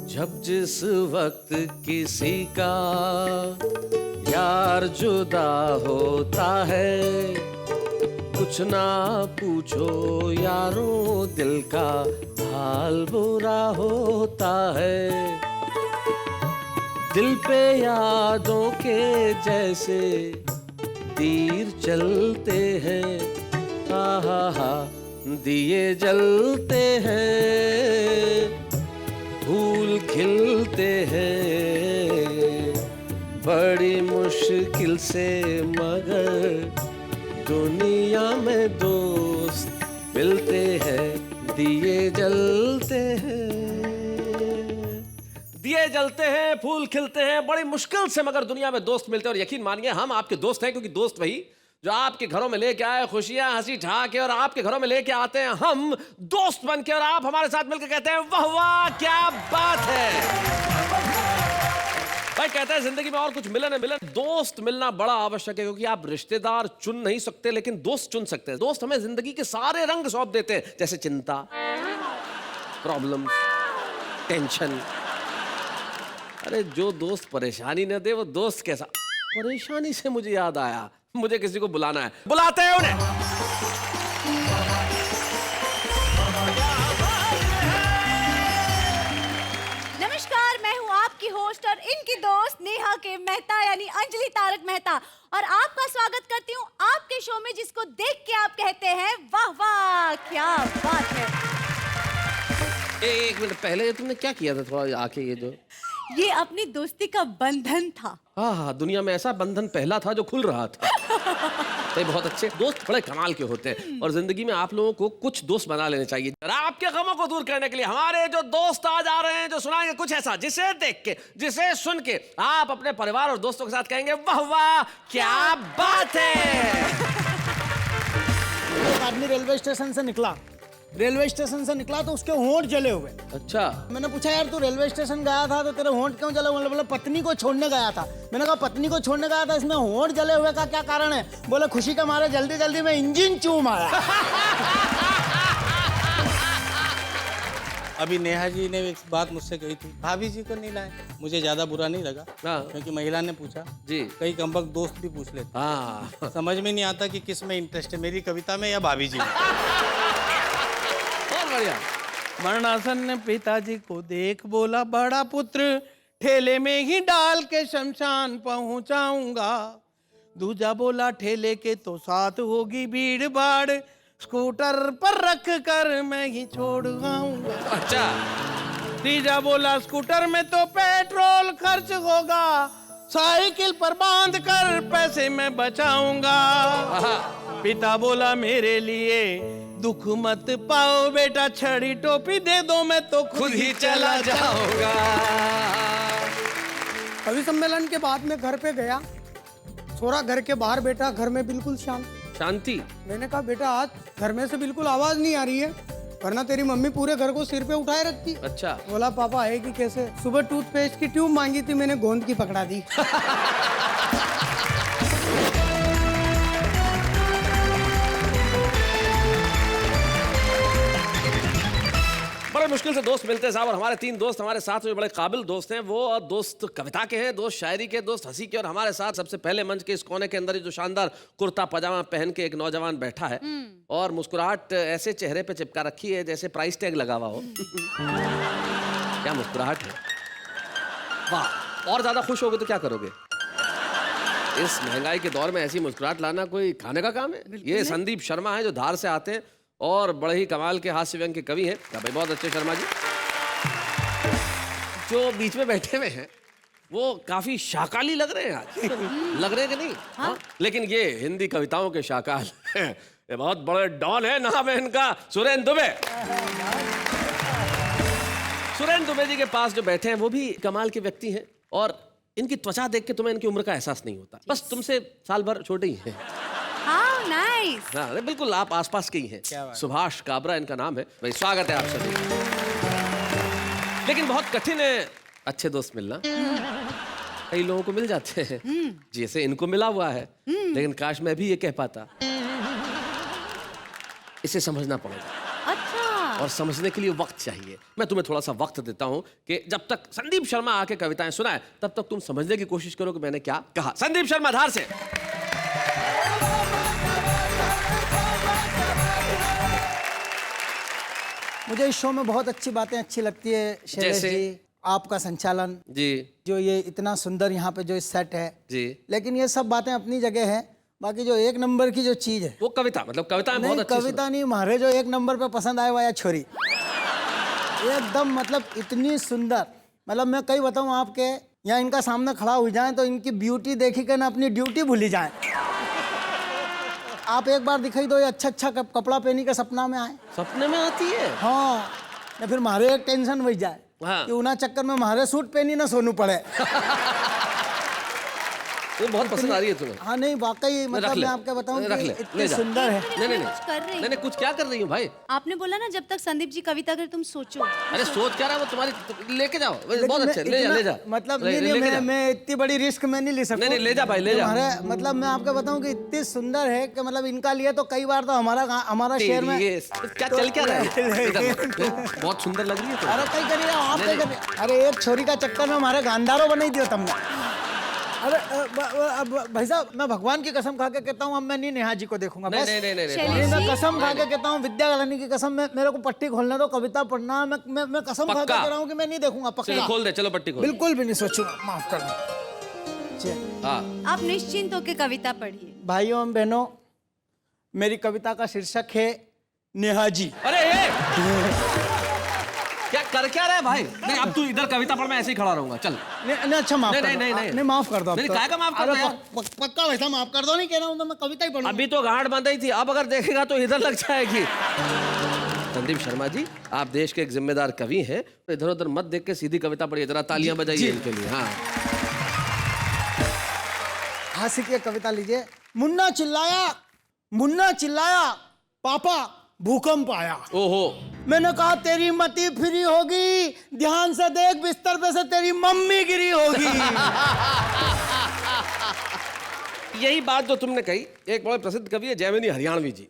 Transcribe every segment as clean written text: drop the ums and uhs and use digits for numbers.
जब जिस वक्त किसी का यार जुदा होता है, कुछ ना पूछो यारों, दिल का हाल बुरा होता है। दिल पे यादों के जैसे तीर चलते हैं, हा दिए जलते हैं, फूल खिलते हैं बड़ी मुश्किल से, मगर दुनिया में दोस्त मिलते हैं, दिए जलते हैं। दिए जलते हैं, फूल खिलते हैं बड़ी मुश्किल से, मगर दुनिया में दोस्त मिलते हैं। और यकीन मानिए हम आपके दोस्त हैं, क्योंकि दोस्त वही जो आपके घरों में लेके आए खुशियां, हंसी ठहाके, और आपके घरों में लेके आते हैं हम दोस्त बनके, और आप हमारे साथ मिलकर कहते हैं वाह वाह क्या बात है। भाई कहते हैं जिंदगी में और कुछ मिले न मिले, दोस्त मिलना बड़ा आवश्यक है, क्योंकि आप रिश्तेदार चुन नहीं सकते लेकिन दोस्त चुन सकते हैं। दोस्त हमें जिंदगी के सारे रंग सौंप देते हैं, जैसे चिंता, प्रॉब्लम, टेंशन। अरे जो दोस्त परेशानी न दे वो दोस्त कैसा। परेशानी से मुझे याद आया, मुझे किसी को बुलाना है, बुलाते हैं उन्हें। नमस्कार, मैं हूँ आपकी होस्ट और इनकी दोस्त नेहा के मेहता यानी अंजलि तारक मेहता, और आपका स्वागत करती हूँ आपके शो में, जिसको देख के आप कहते हैं वाह वाह क्या बात है। एक मिनट पहले तुमने क्या किया था, थोड़ा आके ये अपनी दोस्ती का बंधन था। हाँ, दुनिया में ऐसा बंधन पहला था जो खुल रहा था। तो बहुत अच्छे दोस्त बड़े कमाल के होते हैं, और जिंदगी में आप लोगों को कुछ दोस्त बना लेने चाहिए। और आपके गमों को दूर करने के लिए हमारे जो दोस्त आज आ रहे हैं, जो सुनाएंगे कुछ ऐसा जिसे देख के, जिसे सुन के आप अपने परिवार और दोस्तों के साथ कहेंगे वाह वाह क्या बात है। एक आदमी रेलवे स्टेशन से निकला तो उसके होंठ जले हुए। अच्छा, मैंने पूछा यार तू रेलवे स्टेशन गया था तो तेरे होंठ क्यों जले हुए? बोले पत्नी को छोड़ने गया था। मैंने कहा पत्नी को छोड़ने गया था, इसमें होंठ जले हुए का क्या कारण है? बोले खुशी के मारे जल्दी जल्दी में इंजन चूम आया। अभी नेहा जी ने एक बात मुझसे कही थी, भाभी जी को नहीं लाए। मुझे ज्यादा बुरा नहीं लगा, क्योंकि महिला ने पूछा जी, कई कमबख्त दोस्त भी पूछ लेते। हाँ, समझ में नहीं आता कि किस में इंटरेस्ट है, मेरी कविता में या भाभी जी में। मरणासन ने पिताजी को देख बोला, बड़ा पुत्र ठेले में ही डाल के शमशान पहुंचाऊंगा। दूजा बोला ठेले के तो साथ होगी भीड़ भाड़, स्कूटर पर रख कर मैं ही छोड़ आऊंगा। अच्छा। तीजा बोला स्कूटर में तो पेट्रोल खर्च होगा, साइकिल पर बांध कर पैसे मैं बचाऊंगा। पिता बोला मेरे लिए दुख मत पाओ बेटा, छड़ी टोपी दे दो मैं तो खुद ही चला जाऊंगा। कवि सम्मेलन के बाद में घर पे गया, छोरा घर के बाहर बैठा, घर में बिल्कुल शांति। मैंने कहा बेटा आज घर में से बिल्कुल आवाज नहीं आ रही है, वरना तेरी मम्मी पूरे घर को सिर पे उठाए रखती। अच्छा। बोला पापा है कि कैसे? सुबह टूथपेस्ट की ट्यूब मांगी थी, मैंने गोंद की पकड़ा दी। बड़े मुश्किल से दोस्त मिलते हैं साहब, और हमारे 3 दोस्त हमारे साथ में बड़े काबिल दोस्त हैं। वो दोस्त कविता के हैं, दोस्त शायरी के, दोस्त हंसी के। और हमारे साथ सबसे पहले मंच के इस कोने के अंदर जो शानदार कुर्ता पजामा पहन के एक नौजवान बैठा है, और मुस्कुराहट ऐसे चेहरे पे चिपका रखी है जैसे प्राइस टैग लगा हुआ हो। क्या मुस्कुराहट है, वाह। और ज्यादा खुश होगे तो क्या करोगे? इस महंगाई के दौर में ऐसी मुस्कुराहट लाना कोई खाने का काम है? ये संदीप शर्मा है, जो धार से आते हैं और बड़े ही कमाल के हास्य व्यंग के कवि हैं। भाई बहुत अच्छे शर्मा जी। जो बीच में बैठे हुए हैं वो काफी शाकाली लग रहे हैं आज। लग रहे हैं कि नहीं? हाँ? लेकिन ये हिंदी कविताओं के शाकाल हैं। ये बहुत बड़े डॉन है, नाम है इनका सुरेंद्र दुबे। सुरेंद्र दुबे जी के पास जो बैठे हैं वो भी कमाल के व्यक्ति हैं, और इनकी त्वचा देख के तुम्हें इनकी उम्र का एहसास नहीं होता। बस तुमसे साल भर छोटे ही हैं। नाइस। हाँ, बिल्कुल आप आसपास के ही हैं। सुभाष काबरा इनका नाम है। भाई स्वागत है आप सभी। लेकिन बहुत कठिन है अच्छे दोस्त मिलना। कई लोगों को मिल जाते हैं, जैसे इनको मिला हुआ है, लेकिन काश मैं भी ये कह पाता। इसे समझना पड़ेगा। अच्छा। और समझने के लिए वक्त चाहिए। मैं तुम्हें थोड़ा सा वक्त देता हूं कि जब तक संदीप शर्मा आके कविताएं सुनाए तब तक तुम समझने की कोशिश करो कि मैंने क्या कहा। संदीप शर्मा धार से। मुझे इस शो में बहुत अच्छी बातें अच्छी लगती है शैलेश जैसे? जी, आपका संचालन जी जो ये इतना सुंदर यहाँ पे जो सेट है जी। लेकिन ये सब बातें अपनी जगह है। बाकी जो एक नंबर की जो चीज है वो कविता, मतलब कविताएं बहुत नहीं अच्छी कविता नहीं, मारे जो एक नंबर पे पसंद आए हुआ या छोरी एकदम मतलब इतनी सुंदर। मतलब मैं कई बताऊं आपके यहाँ इनका सामने खड़ा हो जाए तो इनकी ब्यूटी देखी के ना अपनी ड्यूटी भूली जाए। आप एक बार दिखाई दो ये अच्छा अच्छा कपड़ा पहनी के सपना में आए, सपने में आती है। हाँ या फिर मारे एक टेंशन वही जाए हाँ। कि उना चक्कर में मारे सूट पहनी ना सोनू पड़े। वो बहुत पसंद आ रही है तुम्हें। हाँ नहीं वाकई रख मतलब ले, मैं आपको बताऊं रख कि ले, इतनी ले जा। सुंदर है। नहीं नहीं कुछ कर रही नहीं नहीं, कुछ क्या कर रही हूँ भाई? आपने बोला ना जब तक संदीप जी कविता कर तुम सोचो। अरे सोच क्या रहा है वो तुम्हारी, लेके जाओ, लेकिन बहुत मैं अच्छे, ले जा ले जा। इतना- मतलब ले- नहीं लेके जा। मैं इतनी बड़ी रिस्क में नहीं ले सकता। नहीं, ले जा भाई, ले जा। हमारे मतलब मैं आपको बताऊं कि इतनी सुंदर है कि मतलब इनका लिए तो कई बार तो हमारा शहर में ये क्या चल क्या रहा है? इधर, बहुत सुंदर लग रही है तो। अरे कई करिए आप नहीं, कई करिए। अरे एक छोरी का चक्कर में हमारे गांधारों बनाई दियो तुमने। अरे भाई साहब मैं भगवान की कसम खा के कहता हूँ अब मैं नहीं नेहा जी को देखूंगा। नहीं बस नहीं नहीं नहीं शैलेश नहीं, मैं जी, कसम खा के कहता हूँ विद्या रानी की कसम में मेरे को पट्टी खोलने दो, कविता पढ़ना मैं कसम खा के पक्का? कह रहा हूँ कि मैं नहीं देखूंगा चलो पक्का। खोल दे, चलो पट्टी खोल। बिल्कुल भी नहीं सोचूंगा, माफ कर दो। हाँ आप निश्चिंत होकर कविता पढ़िए। भाइयों एवं बहनों मेरी कविता का शीर्षक है नेहा जी। अरे ये क्या कर क्या रहा है भाई? नहीं अब तू इधर कविता पढ़, मैं ऐसे ही खड़ा रहूंगा। चल नहीं अच्छा माफ नहीं, कर नहीं, दो। नहीं, नहीं। नहीं माफ कर दो अब नहीं, तो। काहे का माफ कर अरे दो यार? पक्का वैसा माफ कर दो, नहीं कह रहा हूँ तो मैं कविता ही पढ़ूंगा। अभी तो गांठ बंधाई थी, अब अगर देखेगा तो इधर लग जाएगी। संदीप शर्मा जी आप देश के एक जिम्मेदार कवि हैं, इधर उधर मत देख के सीधी कविता पढ़िए। जरा तालियां बजाइए इनके लिए। हाँ हाँ सीखिए कविता लीजिए। मुन्ना चिल्लाया पापा भूकंप आया। ओहो मैंने कहा तेरी मती फ्री होगी, ध्यान से देख बिस्तर पे से तेरी मम्मी गिरी होगी। यही बात जो तुमने कही, एक बड़े प्रसिद्ध कवि है जयमिनी हरियाणवी जी,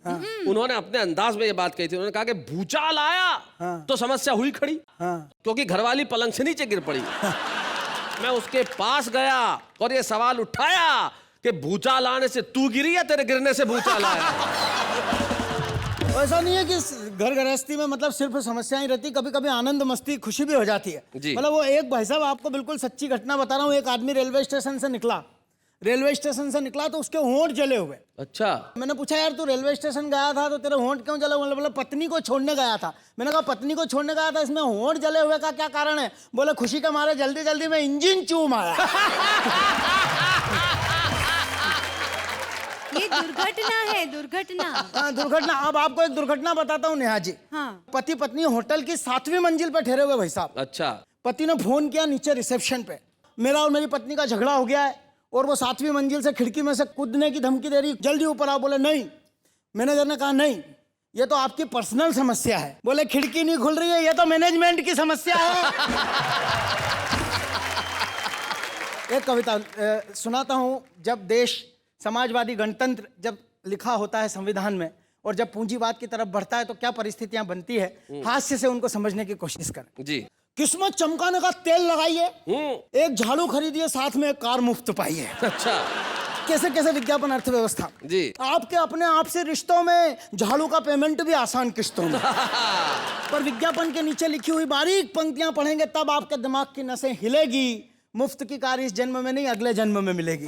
उन्होंने अपने अंदाज में ये बात कही थी। उन्होंने कहा कि भूचाल आया तो समस्या हुई खड़ी, क्योंकि घरवाली पलंग से नीचे गिर पड़ी। मैं उसके पास गया और ये सवाल उठाया कि भूचाल आने से तू गिरी या तेरे गिरने से भूचाल आया? ऐसा नहीं है कि घर गृहस्थी में मतलब सिर्फ समस्याएं रहती, कभी कभी आनंद मस्ती खुशी भी हो जाती है। जी। मतलब वो एक भाई साहब आपको बिल्कुल सच्ची घटना बता रहा हूँ। एक आदमी रेलवे स्टेशन से निकला तो उसके होंठ जले हुए। अच्छा मैंने पूछा यार तू रेलवे स्टेशन गया था तो तेरे होंठ क्यों जले हुए? बोले पत्नी को छोड़ने गया था। मैंने कहा पत्नी को छोड़ने गया था, इसमें होंठ जले हुए का क्या कारण है? बोले खुशी के मारे जल्दी जल्दी में इंजन चूम आया। ये दुर्घटना है, दुर्घटना। हाँ दुर्घटना। अब आपको एक दुर्घटना बताता हूँ नेहा जी। हाँ। पति पत्नी होटल की 7वीं मंजिल पे ठहरे हुए भाई साहब। अच्छा पति ने फोन किया नीचे रिसेप्शन पे, मेरा और मेरी पत्नी का झगड़ा हो गया है और वो 7वीं मंजिल से खिड़की में से कूदने की धमकी दे रही, जल्दी ऊपर आओ। बोले नहीं। मैनेजर ने कहा नहीं ये तो आपकी पर्सनल समस्या है। बोले खिड़की नहीं खुल रही है, ये तो मैनेजमेंट की समस्या है। एक कविता सुनाता हूँ। जब देश समाजवादी गणतंत्र जब लिखा होता है संविधान में और जब पूंजीवाद की तरफ बढ़ता है तो क्या परिस्थितियां बनती है, हास्य से उनको समझने की कोशिश करें। जी किस्मत चमकाने का तेल लगाइए, एक झाड़ू खरीदिए, साथ में एक कार मुफ्त पाइए। अच्छा कैसे कैसे विज्ञापन अर्थव्यवस्था जी। आपके अपने आप से रिश्तों में झाड़ू का पेमेंट भी आसान किस्तों में। पर विज्ञापन के नीचे लिखी हुई बारीक पंक्तियां पढ़ेंगे तब आपके दिमाग की नसें हिलेगी। मुफ्त की कार इस जन्म में नहीं अगले जन्म में मिलेगी।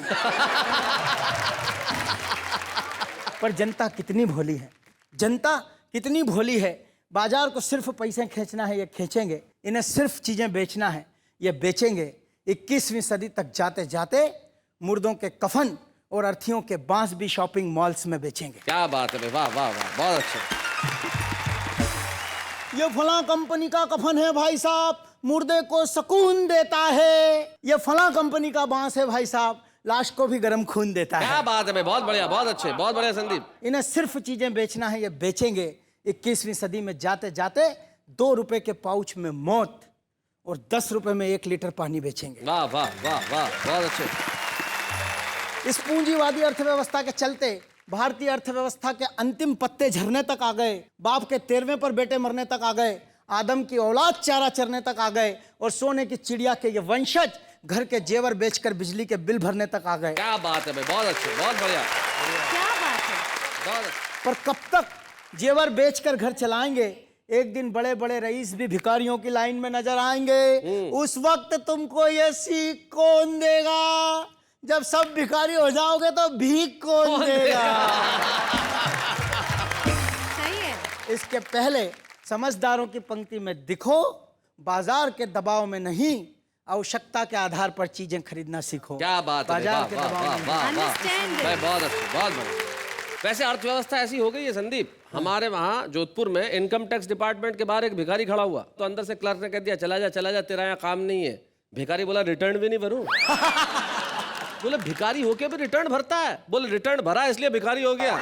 पर जनता कितनी भोली है, जनता कितनी भोली है। बाजार को सिर्फ पैसे खींचना है, ये खींचेंगे। इन्हें सिर्फ चीजें बेचना है, ये बेचेंगे। 21वीं सदी तक जाते जाते मुर्दों के कफन और अर्थियों के बांस भी शॉपिंग मॉल्स में बेचेंगे। क्या बात है, वाह वाह वाह, बहुत अच्छा। ये फलां कंपनी का कफन है भाई साहब, मुर्दे को सुकून देता है। ये फलां कंपनी का बांस है भाई साहब, लाश को भी गर्म खून देता है। क्या बात है भाई, बहुत बढ़िया, बहुत अच्छे, बहुत बढ़िया संदीप। इन्हें सिर्फ चीजें बेचना है, ये बेचेंगे। 21वीं सदी में जाते जाते 2 रुपए के पाउच में मौत और 10 रुपए में 1 लीटर पानी बेचेंगे। वाह वाह वाह वाह, बहुत अच्छे। इस पूंजीवादी अर्थव्यवस्था के चलते भारतीय अर्थव्यवस्था के अंतिम पत्ते झरने तक आ गए, बाप के 13वें पर बेटे मरने तक आ गए, आदम की औलाद चारा चरने तक आ गए, और सोने की चिड़िया के ये वंशज घर के जेवर बेचकर बिजली के बिल भरने तक आ गए। क्या बात है भाई, बहुत अच्छे, बहुत बढ़िया, क्या बात है। बहुत अच्छा। पर कब तक जेवर बेचकर घर चलाएंगे? एक दिन बड़े बड़े रईस भी भिखारियों की लाइन में नजर आएंगे। उस वक्त तुमको ये सीख कौन देगा? जब सब भिखारी हो जाओगे तो भीख कौन देगा? सही है। इसके पहले समझदारों की पंक्ति में दिखो, बाजार के दबाव में नहीं, आवश्यकता के आधार पर चीजें खरीदना सीखो। क्या बात है, बाजार वाह के वाह दबाव वाह में वाह वाह Understand भाई, it. बहुत अच्छे, बहुत बढ़िया। वैसे अर्थव्यवस्था ऐसी हो गई है संदीप, हमारे वहाँ जोधपुर में इनकम टैक्स डिपार्टमेंट के बाहर एक भिखारी खड़ा हुआ, तो अंदर से क्लर्क ने कह दिया चला जा तेरा यहाँ काम नहीं है। भिखारी बोला रिटर्न भी नहीं भरूं। बोले भिखारी होके भी रिटर्न भरता है? बोले रिटर्न भरा इसलिए भिखारी हो गया।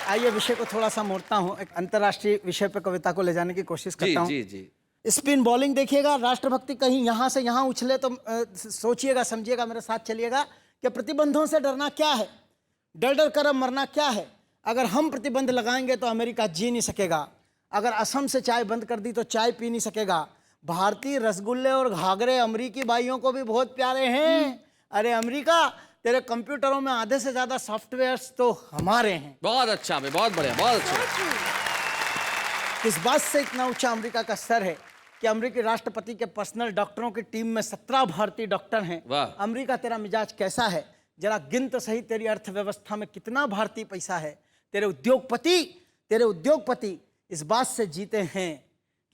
आइए विषय को थोड़ा सा मोड़ता हूँ, एक अंतर्राष्ट्रीय विषय पर कविता को ले जाने की कोशिश जी करता हूँ। जी जी। स्पिन बॉलिंग देखिएगा, राष्ट्रभक्ति कहीं यहाँ से यहाँ उछले तो सोचिएगा, समझिएगा, मेरे साथ चलिएगा कि प्रतिबंधों से डरना क्या है, डर डर कर मरना क्या है। अगर हम प्रतिबंध लगाएंगे तो अमेरिका जी नहीं सकेगा, अगर असम से चाय बंद कर दी तो चाय पी नहीं सकेगा। भारतीय रसगुल्ले और घाघरे अमेरिकी भाइयों को भी बहुत प्यारे हैं। अरे अमेरिका, तेरे कंप्यूटरों में आधे से ज्यादा सॉफ्टवेयर्स तो हमारे हैं। बहुत अच्छा भाई, बहुत बढ़िया, बहुत अच्छा। इस बात से इतना ऊंचा अमेरिका का स्तर है कि अमेरिकी राष्ट्रपति के पर्सनल डॉक्टरों की टीम में 17 भारतीय डॉक्टर हैं। वाह। अमेरिका, तेरा मिजाज कैसा है? जरा गिन तो सही, तेरी अर्थव्यवस्था में कितना भारतीय पैसा है? तेरे उद्योगपति इस बात से जीते हैं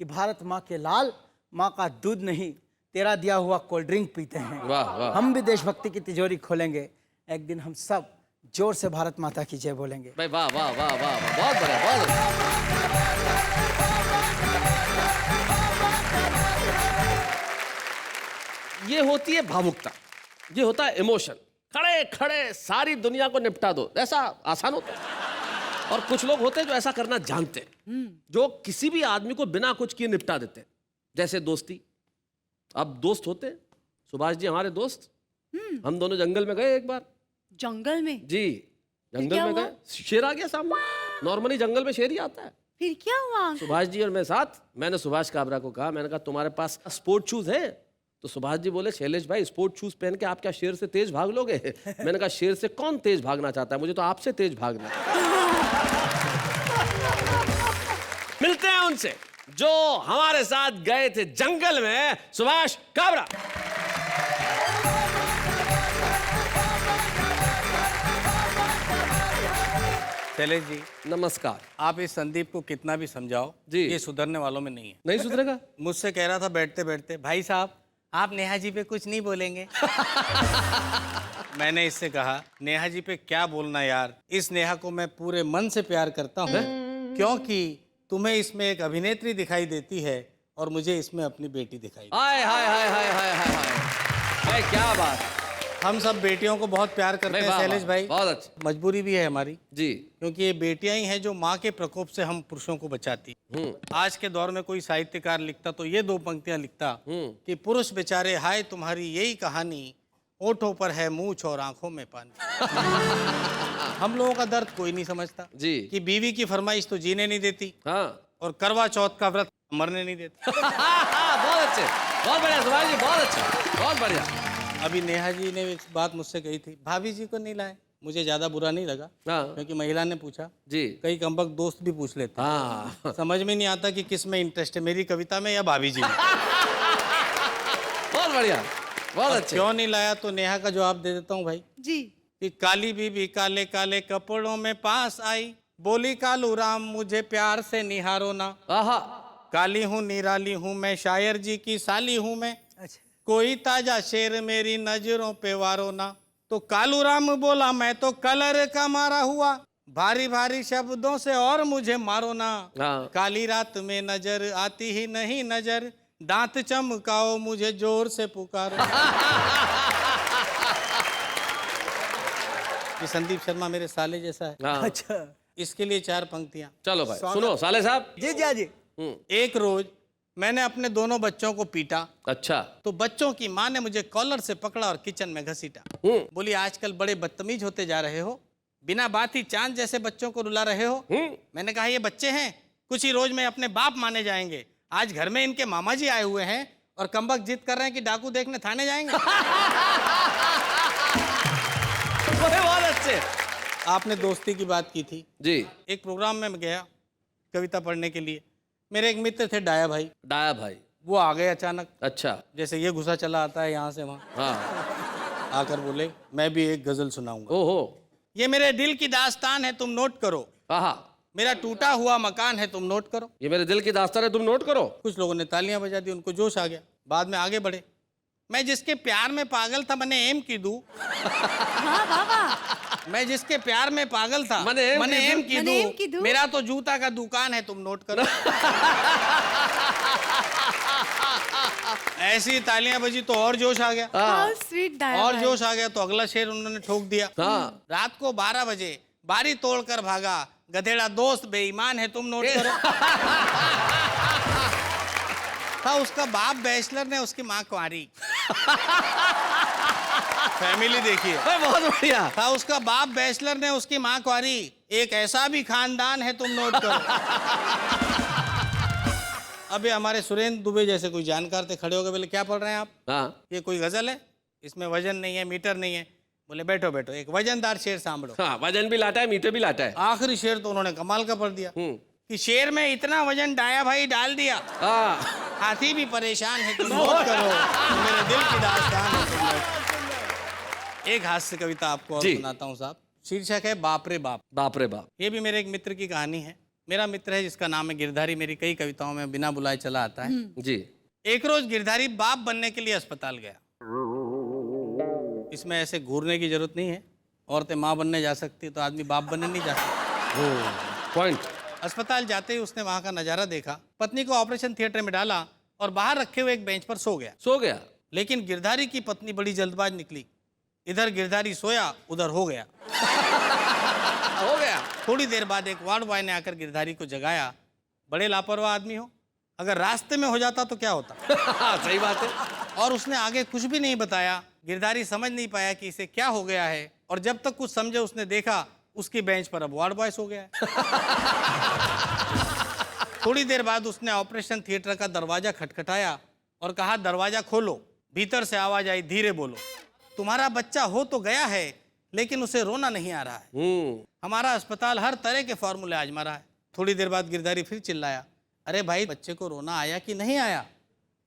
कि भारत माँ के लाल, माँ का दूध नहीं, तेरा दिया हुआ कोल्ड ड्रिंक पीते हैं। वाह वाह हम भी देशभक्ति की तिजोरी खोलेंगे, एक दिन हम सब जोर से भारत माता की जय बोलेंगे। भाई, वाह वाह वाह वाह वाह, बहुत बढ़िया, बहुत अच्छा। ये होती है भावुकता, ये होता है इमोशन। खड़े खड़े सारी दुनिया को निपटा दो, ऐसा आसान होता है। और कुछ लोग होते हैं जो ऐसा करना जानते हैं, जो किसी भी आदमी को बिना कुछ किए निपटा देते हैं। जैसे दोस्ती, अब दोस्त होते हैं, सुभाष जी हमारे दोस्त, हम दोनों जंगल में गए एक बार। जंगल में? जी, जंगल क्या में हुआ? गए, शेर आ गया सामने। नॉर्मली जंगल में शेर ही आता है। फिर क्या हुआ? सुभाष जी और मैं साथ, मैंने सुभाष काबरा को कहा, मैंने कहा तुम्हारे पास स्पोर्ट शूज है? तो सुभाष जी बोले शैलेश भाई, स्पोर्ट शूज पहन के आप क्या शेर से तेज भाग लोगे? मैंने कहा शेर से कौन तेज भागना चाहता है, मुझे तो आपसे तेज भागना है। मिलते हैं उनसे जो हमारे साथ गए थे जंगल में, सुभाष काबरा। शैलेश जी, नमस्कार। आप इस संदीप को कितना भी समझाओ जी। ये सुधरने वालों में नहीं है। नहीं सुधरेगा? मुझसे कह रहा था बैठते बैठते, भाई साहब आप नेहा जी पे कुछ नहीं बोलेंगे। मैंने इससे कहा नेहा जी पे क्या बोलना यार, इस नेहा को मैं पूरे मन से प्यार करता हूँ, क्योंकि तुम्हें इसमें एक अभिनेत्री दिखाई देती है और मुझे इसमें अपनी बेटी दिखाई देती हाय हाय हाय हाय हाय हाय हाय, भाई क्या बात। है। हम सब बेटियों को बहुत प्यार करते हैं वाह, शैलेश वाह, भाई, बहुत अच्छा। मजबूरी भी है हमारी, जी। क्योंकि ये बेटियां ही हैं जो माँ के प्रकोप से हम पुरुषों को बचाती। आज के दौर में कोई साहित्यकार लिखता तो ये 2 पंक्तियां लिखता कि पुरुष बेचारे हाय तुम्हारी यही कहानी, ओठों पर है मूछ और आंखों में पानी। हम लोगों का दर्द कोई नहीं समझता जी। कि बीवी की फरमाइश तो जीने नहीं देती हाँ। और करवा चौथ का व्रत मरने नहीं देती। बहुत अच्छे, बहुत बढ़िया सुभाष जी, बहुत अच्छा, बहुत बढ़िया। अभी नेहा जी ने एक बात मुझसे कही थी, भाभी जी को नहीं लाए, मुझे ज्यादा बुरा नहीं लगा हाँ। क्योंकि महिला ने पूछा। जी। कई कमबख्त दोस्त भी पूछ लेते हैं। हाँ। समझ में नहीं आता कि किस में इंटरेस्ट है, मेरी कविता में या भाभी जी में। बहुत बढ़िया, बहुत अच्छे। क्यों नहीं लाया तो नेहा का जवाब दे देता हूँ भाई, जी। कि काली बीबी काले काले कपड़ों में पास आई, बोली कालू राम मुझे प्यार से निहारो ना। आहा। काली हूँ निराली हूँ मैं, शायर जी की साली हूँ मैं, अच्छा, कोई ताजा शेर मेरी नजरों पे वारो ना। तो कालू राम बोला मैं तो कलर का मारा हुआ, भारी भारी शब्दों से और मुझे मारो ना। हाँ। काली रात में नजर आती ही नहीं नजर, दांत चमकाओ मुझे जोर से पुकारो। ये संदीप शर्मा मेरे साले जैसा है। हाँ। अच्छा। इसके लिए 4 पंक्तियां। चलो भाई सुनो साले साहब। जी जी जी। एक रोज मैंने अपने दोनों बच्चों को पीटा अच्छा। तो बच्चों की माँ ने मुझे कॉलर से पकड़ा और किचन में घसीटा। बोली आजकल बड़े बदतमीज होते जा रहे हो, बिना बात ही चांद जैसे बच्चों को रुला रहे हो। मैंने कहा ये बच्चे हैं, कुछ ही रोज में अपने बाप माने जाएंगे। आज घर में इनके मामा जी आए हुए हैं और कमबख्त जिद कर रहे हैं कि डाकू देखने थाने जाएंगे। बहुत अच्छे। आपने दोस्ती की बात की थी जी। एक प्रोग्राम में गया कविता पढ़ने के लिए। मेरे एक मित्र थे डाया भाई। डाया भाई। वो आ गए अचानक, अच्छा। जैसे ये घुसा चला आता है यहाँ से वहाँ। हाँ। आकर बोले मैं भी एक गजल सुनाऊंगा। ओहो। ये मेरे दिल की दास्तान है तुम नोट करो, आहा। मेरा टूटा हुआ मकान है तुम नोट करो। ये मेरे दिल की दास्तान है तुम नोट करो। कुछ लोगों ने तालियां बजा दी, उनको जोश आ गया। बाद में आगे बढ़े। मैं जिसके प्यार में पागल था मैंने एम की दूं। मैं जिसके प्यार में पागल था मैंने एम की दूं। मेरा तो जूता का दुकान है तुम नोट करो। ऐसी तालियां बजी तो और जोश आ गया। स्वीट डाया और भाई। जोश आ गया तो अगला शेर उन्होंने ठोक दिया। रात को 12 बजे बारी तोड़कर भागा, गधेड़ा दोस्त बेईमान है तुम नोट करो। था उसका बाप बैचलर ने उसकी माँ कुंवारी। फैमिली देखिए। बहुत बढ़िया। था उसका बाप बैचलर ने उसकी माँ कुंवारी, एक ऐसा भी खानदान है तुम नोट करो। अबे हमारे सुरेंद्र दुबे जैसे कोई जानकार थे, खड़े हो गए, बोले क्या पढ़ रहे हैं आप? हाँ। ये कोई गजल है? इसमें वजन नहीं है, मीटर नहीं है। बोले बैठो बैठो, एक वजनदार शेर सांभळो। हाँ, वजन भी लाटा है, मीटर भी लाटा है। आखिरी शेर तो उन्होंने कमाल का पढ़ दिया कि शेर में इतना वजन डाया भाई डाल दिया, हाँ। हाथी भी परेशान है तुम नोट करो, तो मेरे दिल की दास्तान है तुम नोट करो। एक हास्य कविता आपको और सुनाता हूँ साहब। शीर्षक है बाप रे बाप। बाप रे बाप। ये भी मेरे एक मित्र की कहानी है। मेरा मित्र है जिसका नाम है गिरधारी, मेरी कई कविताओं में बिना बुलाए चला आता है जी। एक रोज गिरधारी बाप बनने के लिए अस्पताल गया। इसमें ऐसे घूरने की जरूरत नहीं है, औरतें माँ बनने जा सकती तो आदमी बाप बनने नहीं जा सकता। पॉइंट। अस्पताल जाते ही उसने वहां का नजारा देखा। पत्नी को ऑपरेशन थिएटर में डाला और बाहर रखे हुए एक बेंच पर सो गया। सो गया। लेकिन गिरधारी की पत्नी बड़ी जल्दबाज निकली। इधर गिरधारी सोया, उधर हो गया। हो गया। थोड़ी देर बाद एक वार्ड बॉय ने आकर गिरधारी को जगाया। बड़े लापरवाह आदमी हो, अगर रास्ते में हो जाता तो क्या होता? सही बात है। और उसने आगे कुछ भी नहीं बताया। गिरधारी समझ नहीं पाया कि इसे क्या हो गया है, और जब तक कुछ समझे उसने देखा उसकी बेंच पर अब वार्ड बॉय सो गया है। थोड़ी देर बाद उसने ऑपरेशन थिएटर का दरवाजा खटखटाया और कहा दरवाजा खोलो। भीतर से आवाज आई धीरे बोलो। तुम्हारा बच्चा हो तो गया है लेकिन उसे रोना नहीं आ रहा है। हमारा अस्पताल हर तरह के फॉर्मूले आजमा रहा है। थोड़ी देर बाद गिरधारी फिर चिल्लाया, अरे भाई बच्चे को रोना आया कि नहीं आया?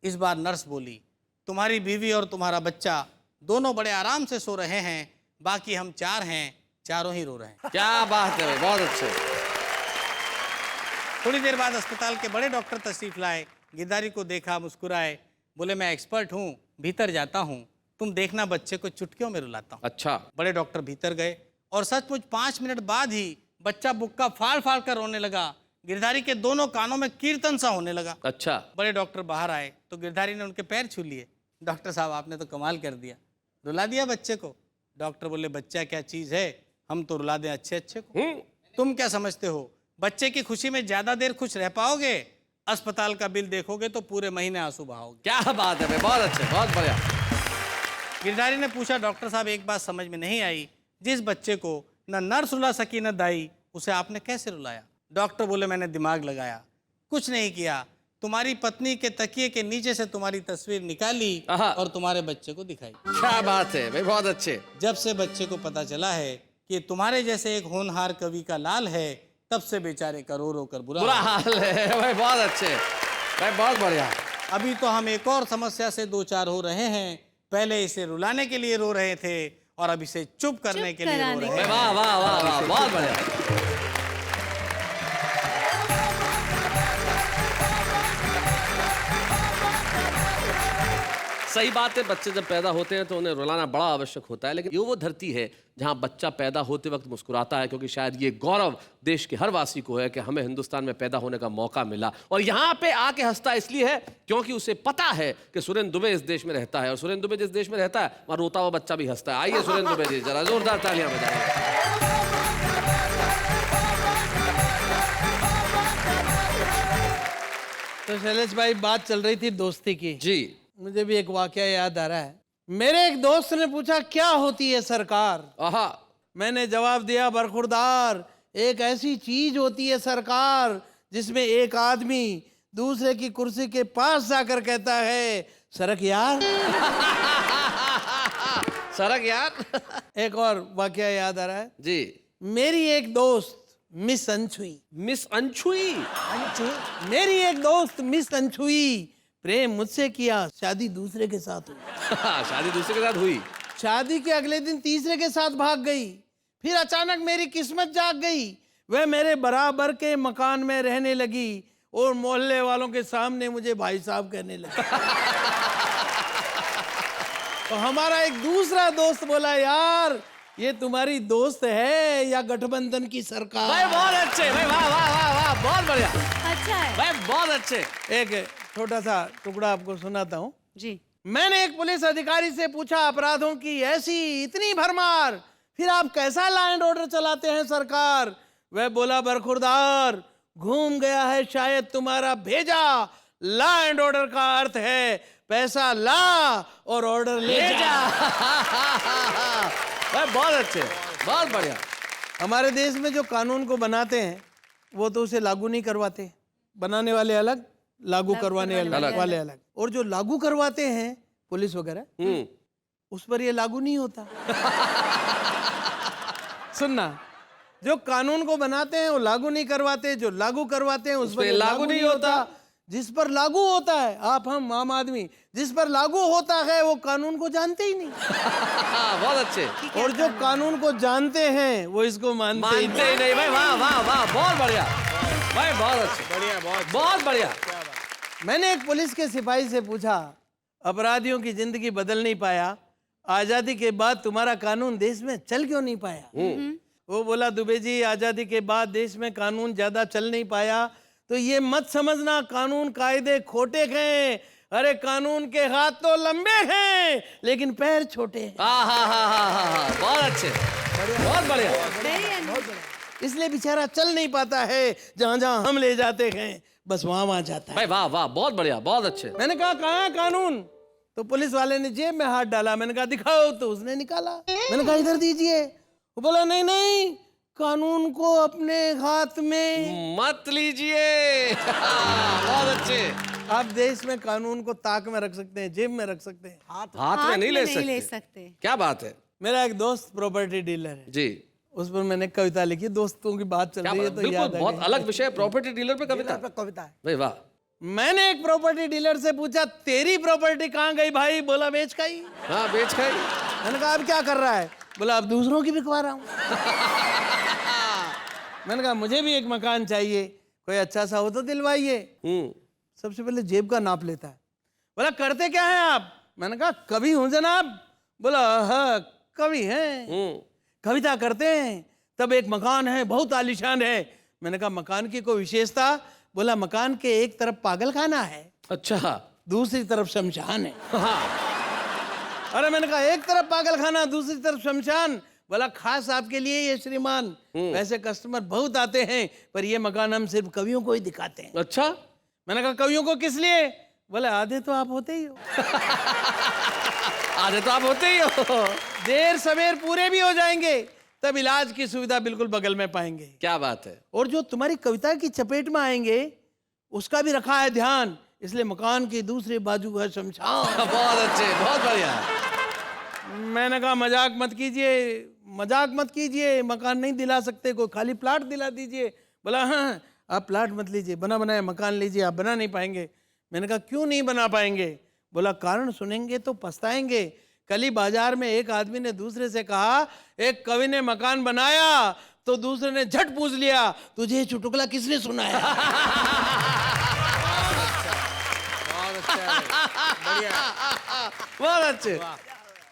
इस बार नर्स बोली, तुम्हारी बीवी और तुम्हारा बच्चा दोनों बड़े आराम से सो रहे हैं, बाकी हम 4 हैं, चारों ही रो रहे हैं। क्या बात है, बहुत अच्छे। थोड़ी देर बाद अस्पताल के बड़े डॉक्टर तशरीफ लाए। गिरधारी को देखा, मुस्कुराए, बोले मैं एक्सपर्ट हूँ, भीतर जाता हूँ, तुम देखना बच्चे को चुटकियों में रुलाता हूँ। अच्छा। बड़े डॉक्टर भीतर गए और सचमुच 5 मिनट बाद ही बच्चा बुक्का फाड़ फाड़ कर रोने लगा। गिरधारी के दोनों कानों में कीर्तन सा होने लगा। अच्छा। बड़े डॉक्टर बाहर आए तो गिरधारी ने उनके पैर छू लिए। डॉक्टर साहब आपने तो कमाल कर दिया, रुला दिया बच्चे को। डॉक्टर बोले बच्चा क्या चीज है, हम तो रुला दें अच्छे अच्छे को। तुम क्या समझते हो बच्चे की खुशी में ज्यादा देर खुश रह पाओगे? अस्पताल का बिल देखोगे तो पूरे महीने आंसू बहाओगे। क्या बात है, बहुत अच्छे, बहुत बढ़िया। गिरधारी ने पूछा, डॉक्टर साहब एक बात समझ में नहीं आई, जिस बच्चे को न नर्स रुला सकी न दाई, उसे आपने कैसे रुलाया? डॉक्टर बोले मैंने दिमाग लगाया, कुछ नहीं किया, तुम्हारी पत्नी के तकिए के नीचे से तुम्हारी तस्वीर निकाली और तुम्हारे बच्चे को दिखाई। क्या बात है भाई, बहुत अच्छे। जब से बच्चे को पता चला है कि तुम्हारे जैसे एक होनहार कवि का लाल है, तब से बेचारे का रो रो कर बुरा हाल है भाई। बहुत अच्छे भाई, बहुत बढ़िया। अभी तो हम एक और समस्या से 2-4 हो रहे हैं। पहले इसे रुलाने के लिए रो रहे थे और अब इसे चुप करने के लिए रो रहे हैं। वाह वाह वाह वाह, बहुत बढ़िया। सही बात है, बच्चे जब पैदा होते हैं तो उन्हें रुलाना बड़ा आवश्यक होता है, लेकिन ये वो धरती है जहां बच्चा पैदा होते वक्त मुस्कुराता है, क्योंकि शायद ये गौरव देश के हर वासी को है कि हमें हिंदुस्तान में पैदा होने का मौका मिला। और यहाँ पे आके हंसता इसलिए है क्योंकि उसे पता है कि सुरेंद्र दुबे इस देश में रहता है, और सुरेंद्र दुबे जिस देश में रहता है वहाँ रोता हुआ बच्चा भी हंसता है। आइए सुरेंद्र दुबे जी, जरा जोरदार तालियां बजाइए। तो शैलेश भाई, बात चल रही थी दोस्ती की। जी। मुझे भी एक वाकया याद आ रहा है। मेरे एक दोस्त ने पूछा क्या होती है सरकार। आहा। मैंने जवाब दिया, बरखुरदार, एक ऐसी चीज होती है सरकार जिसमें एक आदमी दूसरे की कुर्सी के पास जाकर कहता है, सरक यार। सरक यार। एक और वाकया याद आ रहा है। जी। मेरी एक दोस्त मिस अनछुई, मिस अनछुई। मेरी एक दोस्त मिस अनछुई, प्रेम मुझसे किया, शादी दूसरे के साथ हुई। शादी दूसरे के साथ हुई। शादी के अगले दिन तीसरे के साथ भाग गई। फिर अचानक मेरी किस्मत जाग गई, वह मेरे बराबर के मकान में रहने लगी और मोहल्ले वालों के सामने मुझे भाई साहब कहने लगी। तो हमारा एक दूसरा दोस्त बोला, यार ये तुम्हारी दोस्त है या गठबंधन की सरकार? भाई बहुत अच्छे भाई, वाह वाह वाह वाह, बहुत बढ़िया अच्छा है भाई, बहुत अच्छे। एक छोटा सा टुकड़ा आपको सुनाता हूँ। जी। मैंने एक पुलिस अधिकारी से पूछा, अपराधों की ऐसी इतनी भरमार, फिर आप कैसा लॉ एंड ऑर्डर चलाते हैं सरकार? वह बोला, बरखुरदार, घूम गया है शायद तुम्हारा भेजा। लॉ एंड ऑर्डर का अर्थ है पैसा ला और ऑर्डर ले जा। भाई बहुत अच्छे, बहुत बढ़िया। हमारे देश में जो कानून को बनाते हैं वो तो उसे लागू नहीं करवाते। बनाने वाले अलग, लागू करवाने वाले अलग। और जो लागू करवाते हैं पुलिस वगैरह, उस पर ये लागू नहीं होता। सुनना, जो कानून को बनाते हैं वो लागू नहीं करवाते, जो लागू करवाते हैं उस पर लागू नहीं होता। जिस पर लागू होता है, आप हम आम आदमी, जिस पर लागू होता है वो कानून को जानते ही नहीं। बहुत अच्छे। और जो कानून को जानते हैं वो इसको मानते ही नहीं भाई, वाह वाह वाह, बहुत बढ़िया भाई, बहुत अच्छे, बढ़िया, बहुत बढ़िया। मैंने एक पुलिस के सिपाही से पूछा, अपराधियों की जिंदगी बदल नहीं पाया, आजादी के बाद तुम्हारा कानून देश में चल क्यों नहीं पाया? वो बोला, दुबे जी, आजादी के बाद देश में कानून ज्यादा चल नहीं पाया तो ये मत समझना कानून कायदे खोटे हैं। अरे कानून के हाथ तो लंबे हैं लेकिन पैर छोटे हैं। बहुत अच्छे, बहुत बढ़िया। इसलिए बेचारा चल नहीं पाता है, जहां जहां हम ले जाते हैं बस वहां वहां जाता है। भाई वाह वाह, बहुत बढ़िया, बहुत अच्छे। मैंने कहा, कहाँ है कानून? तो पुलिस वाले ने जेब में हाथ डाला। मैंने कहा, दिखाओ। तो उसने निकाला। मैंने कहा, इधर दीजिए। वो बोला, नहीं नहीं, कानून को अपने हाथ में मत लीजिए। बहुत अच्छे। आप देश में कानून को ताक में रख सकते हैं, जेब में रख सकते हैं, हाथ में नहीं ले सकते। क्या बात है। मेरा एक दोस्त प्रॉपर्टी डीलर है जी। उस पर मैंने कविता लिखी। दोस्तों की बात चल रही है तो याद आ बहुत गया। अलग विषय, प्रॉपर्टी डीलर पे कविता। भाई वाह। मैंने एक प्रॉपर्टी डीलर से पूछा, तेरी प्रॉपर्टी कहाँ गई भाई? बोला, बेच खाई। हाँ, बेच खाई। मैंने कहा, अब क्या कर रहा है? बोला, अब दूसरों की बिकवा रहा हूँ। मैंने कहा, मुझे भी एक मकान चाहिए, कोई अच्छा सा हो तो दिलवाइए। सबसे पहले जेब का नाप लेता है। बोला, करते क्या हैं आप? मैंने कहा, कवि हूं जनाब। बोला, हाँ कवि हैं, कविता करते हैं। तब एक मकान है, बहुत आलीशान है। मैंने कहा, मकान की कोई विशेषता? बोला, मकान के एक तरफ पागल खाना है, अच्छा, दूसरी तरफ शमशान है। हाँ। अरे मैंने कहा, एक तरफ पागल खाना, दूसरी तरफ शमशान। बोला, खास आपके लिए ये श्रीमान, वैसे कस्टमर बहुत आते हैं पर ये मकान हम सिर्फ कवियों को ही दिखाते हैं। अच्छा। मैंने कहा, कवियों को किस लिए? बोले, आधे तो आप होते ही हो। आधे तो आप होते ही हो। देर सवेर पूरे भी हो जाएंगे, तब इलाज की सुविधा बिल्कुल बगल में पाएंगे। क्या बात है। और जो तुम्हारी कविता की चपेट में आएंगे उसका भी रखा है ध्यान, इसलिए मकान की दूसरी बाजू है शमशान। बहुत अच्छे, बहुत बढ़िया। मैंने कहा, मजाक मत कीजिए, मजाक मत कीजिए, मकान नहीं दिला सकते, कोई खाली प्लाट दिला दीजिए। बोला, हाँ आप प्लाट मत लीजिए, बना बनाया मकान लीजिए, आप बना नहीं पाएंगे। मैंने कहा, क्यों नहीं बना पाएंगे? बोला, कारण सुनेंगे तो पछताएंगे। कल ही बाजार में एक आदमी ने दूसरे से कहा, एक कवि ने मकान बनाया, तो दूसरे ने झट पूछ लिया, तुझे चुटकुला किसने सुनाया? बहुत अच्छे।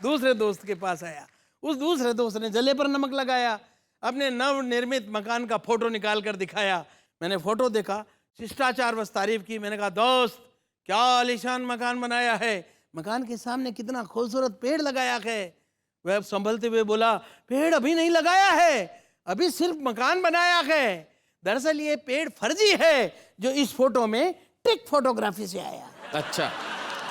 दूसरे दोस्त के पास आया, उस दूसरे दोस्त ने जले पर नमक लगाया, अपने नव निर्मित मकान का फोटो निकाल कर दिखाया। मैंने फोटो देखा, शिष्टाचार बस तारीफ की। मैंने कहा, दोस्त क्या आलीशान मकान बनाया है, मकान के सामने कितना खूबसूरत पेड़ लगाया है। वह संभलते हुए बोला, पेड़ अभी नहीं लगाया है, अभी सिर्फ मकान बनाया है। दरअसल ये पेड़ फर्जी है जो इस फोटो में ट्रिक फोटोग्राफी से आया। अच्छा।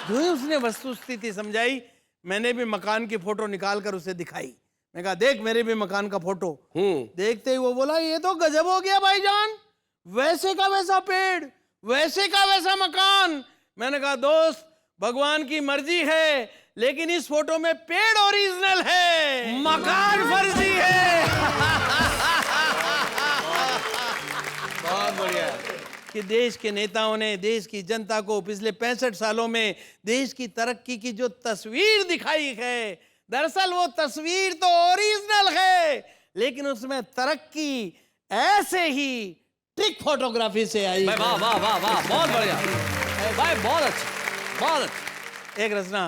जो ही उसने वस्तु स्थिति समझाई, मैंने भी मकान की फोटो निकाल कर उसे दिखाई। मैं कहा देख मेरे भी मकान का फोटो। देखते ही वो बोला ये तो गजब हो गया भाईजान, वैसे का वैसा पेड़, वैसे का वैसा मकान। मैंने कहा दोस्त भगवान की मर्जी है, लेकिन इस फोटो में पेड़ ओरिजिनल है, मकान फर्जी है। बहुत बढ़िया कि देश के नेताओं ने देश की जनता को पिछले 65 सालों में देश की तरक्की की जो तस्वीर दिखाई है, दरअसल वो तस्वीर तो ओरिजिनल है, लेकिन उसमें तरक्की ऐसे ही ट्रिक फोटोग्राफी से आई। वाह वाह वाह वाह, बहुत बढ़िया भाई, बहुत अच्छा, बहुत अच्छा। एक रचना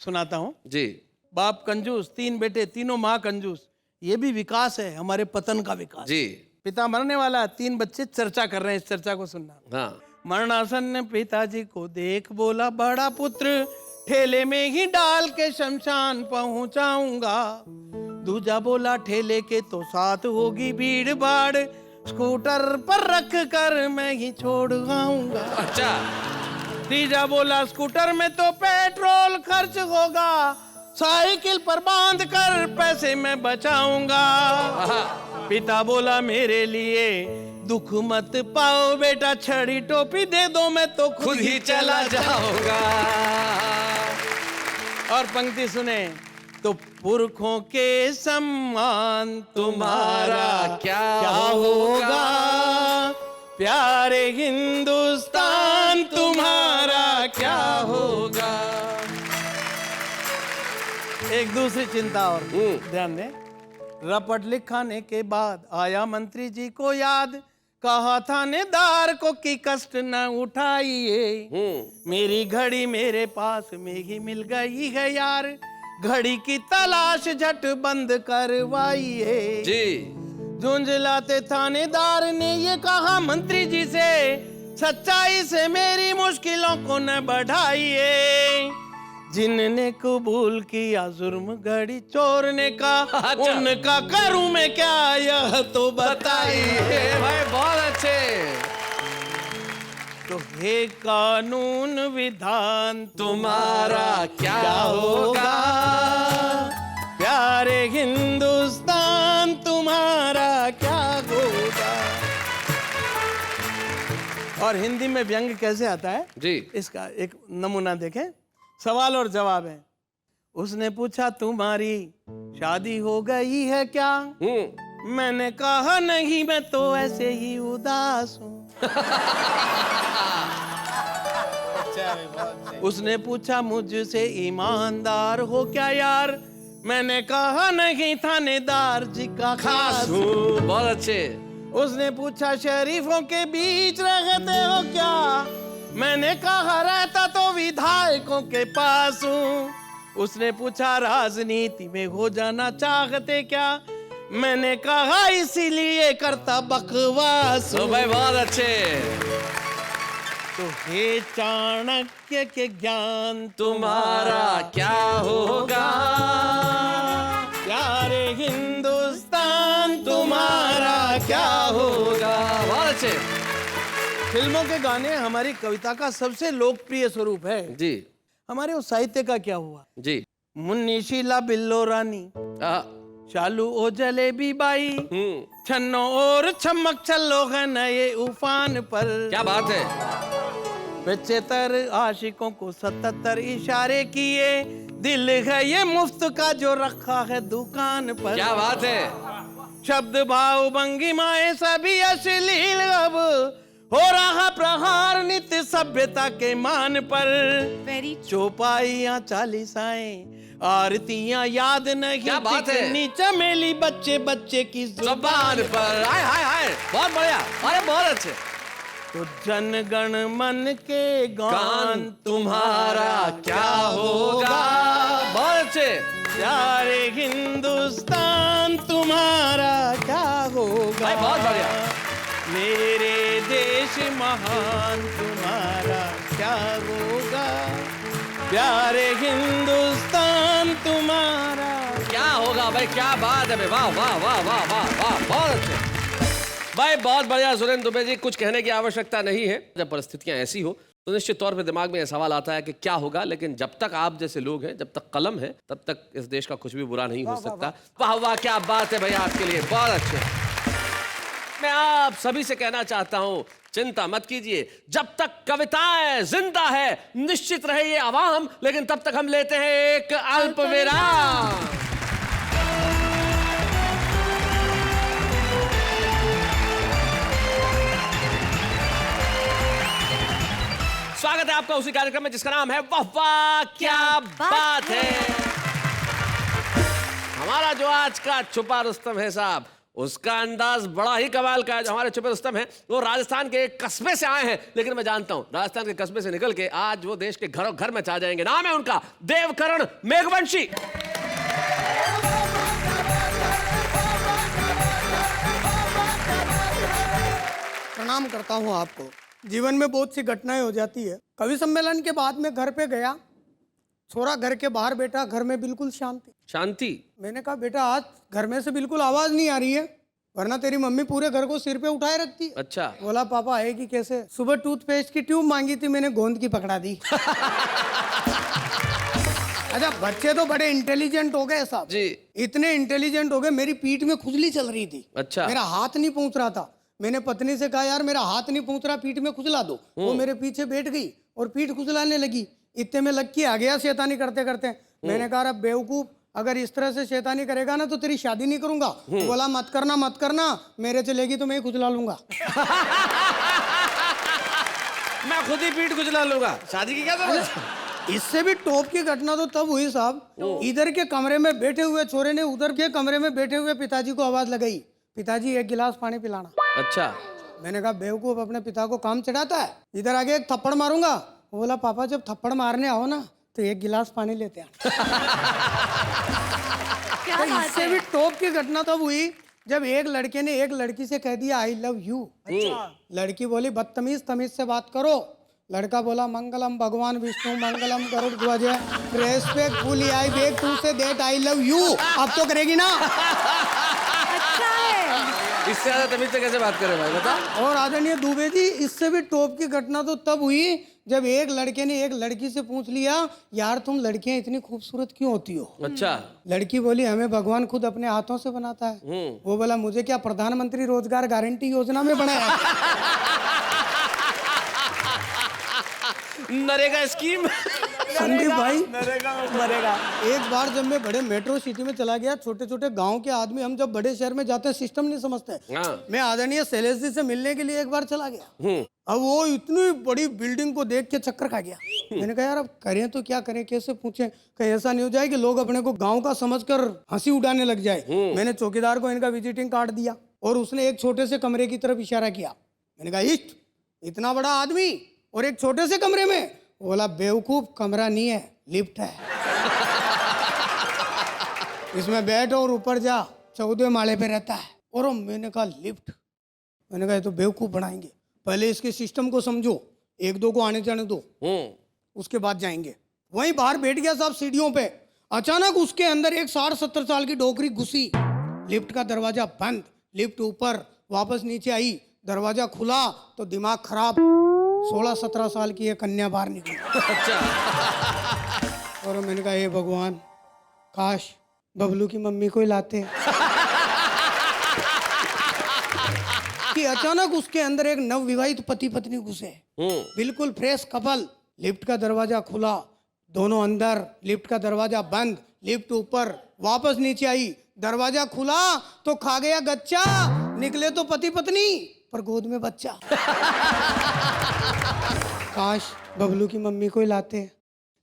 सुनाता हूं जी। बाप कंजूस, 3 बेटे, तीनों माँ कंजूस। ये भी विकास है, हमारे पतन का विकास। जी। पिता मरने वाला, 3 बच्चे चर्चा कर रहे हैं, इस चर्चा को सुनना। हाँ। मरणासन पिताजी को देख बोला बड़ा पुत्र, ठेले में ही डाल के शमशान पहुंचाऊंगा। दूजा बोला ठेले के तो साथ होगी भीड़ भाड़, स्कूटर पर रख कर मैं ही छोड़ आऊंगा। अच्छा। तीजा बोला स्कूटर में तो पेट्रोल खर्च होगा, साइकिल पर बांध कर पैसे मैं बचाऊंगा। पिता बोला मेरे लिए दुख मत पाओ बेटा, छड़ी टोपी दे दो मैं तो खुद ही चला जाऊंगा। और पंक्ति सुने, तो पुरखों के सम्मान तुम्हारा क्या होगा, प्यारे हिंदुस्तान तुम्हारा क्या होगा। एक दूसरी चिंता और ध्यान दें। रपट लिखाने के बाद आया मंत्री जी को याद, कहा थानेदार को कि कष्ट न उठाइए, मेरी घड़ी मेरे पास में ही मिल गई है यार, घड़ी की तलाश झट बंद करवाइए। जी। झुंझलाते थानेदार ने ये कहा मंत्री जी से, सच्चाई से मेरी मुश्किलों को न बढ़ाइए, जिनने कबूल किया जुर्म घड़ी चोरने का, अच्छा। उनका करूं मैं क्या यह तो बताइए। भाई बहुत अच्छे। तो हे कानून विधान तुम्हारा क्या होगा, प्यारे हिंदुस्तान तुम्हारा क्या होगा। और हिंदी में व्यंग कैसे आता है जी। इसका एक नमूना देखें। सवाल और जवाब है। उसने पूछा तुम्हारी शादी हो गई है क्या, मैंने कहा नहीं मैं तो ऐसे ही उदास हूँ। उसने पूछा मुझसे ईमानदार हो क्या यार, मैंने कहा नहीं थानेदार जी का खास हूँ। बहुत अच्छे। उसने पूछा शरीफों के बीच रहते हो क्या, मैंने कहा रहता तो विधायकों के पास हूँ। उसने पूछा राजनीति में हो जाना चाहते क्या, मैंने कहा इसीलिए करता बकवास हूँ। भाई बहुत अच्छे। तो हे चाणक्य के ज्ञान तुम्हारा क्या होगा, प्यारे हिंदुस्तान तुम्हारा क्या होगा। बहुत अच्छे। फिल्मों के गाने हमारी कविता का सबसे लोकप्रिय स्वरूप है जी। हमारे उस साहित्य का क्या हुआ। जी। मुन्नी शीला बिल्लो रानी, चालू ओ जलेबी बाई, छन्नो और छमक चलो है नए उफान पर। क्या बात है। 75 आशिकों को 77 इशारे किए, दिल है ये मुफ्त का जो रखा है दुकान पर। क्या बात है। शब्द भाव भंगिमाएं सभी अश्लील, अब हो रहा प्रहार नित्य सभ्यता के मान पर। वेरी चौपाइयाँ चालीसाएं आरतियां याद नहीं, क्या बात है। कितनी चमेली बच्चे बच्चे की जुबान पर। हाय हाय हाय, बहुत बढ़िया। अरे बहुत अच्छे। तो जन गण मन के गान तुम्हारा क्या होगा। बहुत अच्छे। प्यारे हिंदुस्तान तुम्हारा क्या होगा। भाई बहुत बढ़िया। मेरे देश महान तुम्हारा क्या होगा, प्यारे हिंदुस्तान तुम्हारा क्या होगा। भाई क्या बात है भाई, वाह वाह वाह वाह वाह वाह, बहुत अच्छे भाई बहुत बढ़िया सुरेंद्र दुबे जी, कुछ कहने की आवश्यकता नहीं है। जब परिस्थितियां ऐसी हो तो निश्चित तौर पे दिमाग में यह सवाल आता है कि क्या होगा, लेकिन जब तक आप जैसे लोग हैं, जब तक कलम है, तब तक इस देश का कुछ भी बुरा नहीं हो सकता। वाह वाह, क्या बात है भैया, आपके लिए बहुत अच्छे। मैं आप सभी से कहना चाहता हूं, चिंता मत कीजिए, जब तक कविताएं जिंदा है निश्चित रहे ये आवाम, लेकिन तब तक हम लेते हैं एक अल्प विराम। स्वागत है आपका उसी कार्यक्रम में जिसका नाम है वाह वाह क्या बात है। हमारा जो आज का छुपा रुस्तम है साहब, उसका अंदाज बड़ा ही कमाल का है। जो हमारे छुपे रुस्तम हैं वो राजस्थान के एक कस्बे से आए हैं, लेकिन मैं जानता हूं राजस्थान के कस्बे से निकल के आज वो देश के घरों घर में छा जाएंगे। नाम है उनका देवकरण मेघवंशी। प्रणाम करता हूँ आपको। जीवन में बहुत सी घटनाएं हो जाती है। कवि सम्मेलन के बाद में घर पे गया, छोरा घर के बाहर बैठा, घर में बिल्कुल शांति। शांति? मैंने कहा बेटा आज घर में से बिल्कुल आवाज नहीं आ रही है, वरना तेरी मम्मी पूरे घर को सिर पे उठाए रखती है। अच्छा। बोला पापा आएगी कैसे? सुबह टूथपेस्ट की ट्यूब मांगी थी, मैंने गोंद की पकड़ा दी। अच्छा, बच्चे तो बड़े इंटेलिजेंट हो गए साहब जी। इतने इंटेलिजेंट हो गए, मेरी पीठ में खुजली चल रही थी। अच्छा। मेरा हाथ नहीं पहुंच रहा था। मैंने पत्नी से कहा यार मेरा हाथ नहीं पहुंच रहा, पीठ में खुजला दो। वो मेरे पीछे बैठ गई और पीठ खुजलाने लगी। इतने में लक्की आ गया शैतानी करते करते। मैंने कहा अब बेवकूफ, अगर इस तरह से शैतानी करेगा ना तो तेरी शादी नहीं करूंगा। बोला मत करना मत करना, मेरे चलेगी तो मैं ही खुजला लूंगा। मैं खुद ही पीठ खुजला लूंगा, शादी की क्या जरूरत? इससे भी टॉप की घटना तो तब हुई साहब, इधर के कमरे में बैठे हुए छोरे ने उधर के कमरे में बैठे हुए पिताजी को आवाज लगाई, पिताजी एक गिलास पानी पिलाना। अच्छा। मैंने कहा बेवकूफ, अपने पिता को काम चढ़ाता है। इधर आगे एक थप्पड़ मारूंगा। वो बोला पापा जब थप्पड़ मारने आओ ना तो एक गिलास पानी लेते हैं। तो इससे भी टॉप की घटना तब हुई जब एक लड़के ने एक लड़की से कह दिया आई लव यू। लड़की बोली बदतमीज, तमीज से बात करो। लड़का बोला मंगलम भगवान विष्णु मंगलम गरुड़ ध्वज, respectfully I beg to say that I love you. अब तो करेगी ना? इससे ज्यादा तमीज से कैसे बात करें भाई, बता। और आदरणीय दुबे जी, इससे भी टॉप की घटना तो तब हुई जब एक लड़के ने एक लड़की से पूछ लिया यार तुम लड़कियां इतनी खूबसूरत क्यों होती हो? अच्छा। लड़की बोली हमें भगवान खुद अपने हाथों से बनाता है। वो बोला मुझे क्या प्रधानमंत्री रोजगार गारंटी योजना में बनाया? नरेगा स्कीम। संदीप भाई मरेगा। एक बार जब मैं बड़े मेट्रो सिटी में चला गया, छोटे छोटे गांव के आदमी हम जब बड़े शहर में जाते हैं सिस्टम नहीं समझते। मैं आदरणीय शैलेश जी से मिलने के लिए एक बार चला गया। अब वो इतनी बड़ी बिल्डिंग को देख के चक्कर खा गया। मैंने कहा यार अब करें तो क्या करें, कैसे पूछें, कहीं ऐसा नहीं हो जाए कि लोग अपने को गाँव का समझकर हंसी उड़ाने लग जाए। मैंने चौकीदार को इनका विजिटिंग कार्ड दिया और उसने एक छोटे से कमरे की तरफ इशारा किया। मैंने कहा इष्ट, इतना बड़ा आदमी और एक छोटे से कमरे में? बोला बेवकूफ, कमरा नहीं है, लिफ्ट है। इसमें बैठ और ऊपर जा, 14वें माले पे रहता है। और मैंने कहा लिफ्ट? मैंने कहा ये तो बेवकूफ बनाएंगे, पहले इसके सिस्टम को समझो, एक दो को आने जाने दो, उसके बाद जाएंगे। वहीं बाहर बैठ गया साहब सीढ़ियों पे। अचानक उसके अंदर एक 60-70 साल की डोकरी घुसी। लिफ्ट का दरवाजा बंद, लिफ्ट ऊपर, वापस नीचे आई, दरवाजा खुला तो दिमाग खराब, 16-17 साल की एक कन्या बाहर निकली। अच्छा। और मैंने कहा हे भगवान, काश बबलू की मम्मी को ही लाते। कि अचानक उसके अंदर एक नवविवाहित पति पत्नी घुसे, बिल्कुल फ्रेश कपल। लिफ्ट का दरवाजा खुला, दोनों अंदर, लिफ्ट का दरवाजा बंद, लिफ्ट ऊपर, वापस नीचे आई, दरवाजा खुला तो खा गया गच्चा, निकले तो पति पत्नी पर गोद में बच्चा। काश बबलू की मम्मी को ही लाते,